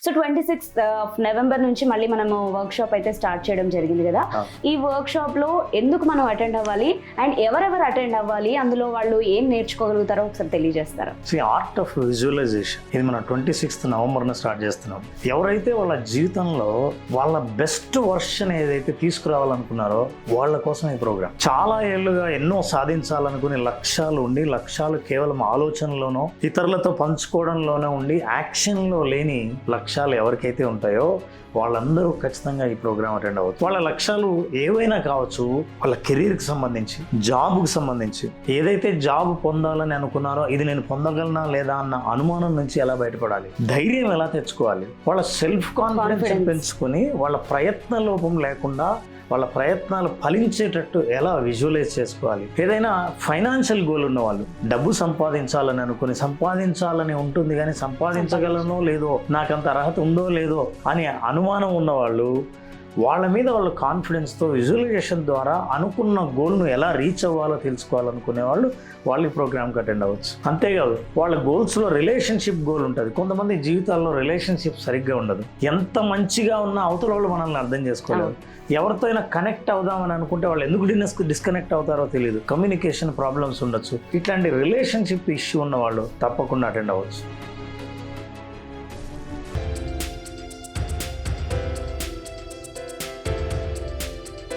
So 26 November నుంచి మళ్ళీ మనము వర్క్ షాప్ అయితే స్టార్ట్ చేయడం జరిగింది కదా. ఈ వర్క్ షాప్ లో ఎందుకు మనం అటెండ్ అవ్వాలి అండ్ ఎవరెవరు అటెండ్ అవ్వాలి, అందులో వాళ్ళు ఏం నేర్చుకోగలుగుతారో ఒకసారి తెలియజేస్తారా? ఆర్ట్ ఆఫ్ విజువలైజేషన్ ఇది మనం 26 నవంబర్న స్టార్ట్ చేస్తున్నాం. ఎవరైతే వాళ్ళ జీవితంలో వాళ్ళ బెస్ట్ వర్షన్ ఏదైతే తీసుకురావాలనుకున్నారో వాళ్ళ కోసం ఈ ప్రోగ్రామ్. చాలా ఏళ్ళుగా ఎన్నో సాధించాలనుకునే లక్ష్యాలు ఉండి, లక్ష్యాలు కేవలం ఆలోచనలోనో ఇతరులతో పంచుకోవడంలోనో ఉండి యాక్షన్లో లేని లక్ష్యాలు ఎవరికైతే ఉంటాయో వాళ్ళందరూ ఖచ్చితంగా ఈ ప్రోగ్రామ్ అటెండ్ అవ్వచ్చు. వాళ్ళ లక్ష్యాలు ఏవైనా కావచ్చు, వాళ్ళ కెరీర్కి సంబంధించి, జాబ్కి సంబంధించి, ఏదైతే జాబ్ పొందాలని అనుకున్నారో ఇది నేను పొందగలనా లేదా అన్న అనుమానం నుంచి ఎలా బయటపడాలి, ధైర్యం ఎలా తెచ్చుకోవాలి, వాళ్ళ సెల్ఫ్ కాన్ఫిడెన్స్ పెంచుకొని వాళ్ళ ప్రయత్న లోపం లేకుండా వాళ్ళ ప్రయత్నాలు ఫలించేటట్టు ఎలా విజువలైజ్ చేసుకోవాలి. ఏదైనా ఫైనాన్షియల్ గోల్ ఉన్న వాళ్ళు డబ్బు సంపాదించాలని అనుకుని సంపాదించాలని ఉంటుంది కానీ సంపాదించగలనో లేదో, నాకంత అర్హత ఉందో లేదో అనే అనుమానం ఉన్నవాళ్ళు, వాళ్ళ మీద వాళ్ళ కాన్ఫిడెన్స్తో విజువలైజేషన్ ద్వారా అనుకున్న గోల్ను ఎలా రీచ్ అవ్వాలో తెలుసుకోవాలనుకునే వాళ్ళు ఈ ప్రోగ్రామ్కి అటెండ్ అవ్వచ్చు. అంతేకాదు వాళ్ళ గోల్స్లో రిలేషన్షిప్ గోల్ ఉంటుంది. కొంతమంది జీవితాల్లో రిలేషన్షిప్ సరిగ్గా ఉండదు. ఎంత మంచిగా ఉన్నా అవతల వాళ్ళు మనల్ని అర్థం చేసుకోలేదు. ఎవరితో అయినా కనెక్ట్ అవుదామని అనుకుంటే వాళ్ళు ఎందుకు డిస్కనెక్ట్ అవుతారో తెలియదు. కమ్యూనికేషన్ ప్రాబ్లమ్స్ ఉండొచ్చు. ఇట్లాంటి రిలేషన్షిప్ ఇష్యూ ఉన్న వాళ్ళు తప్పకుండా అటెండ్ అవ్వచ్చు.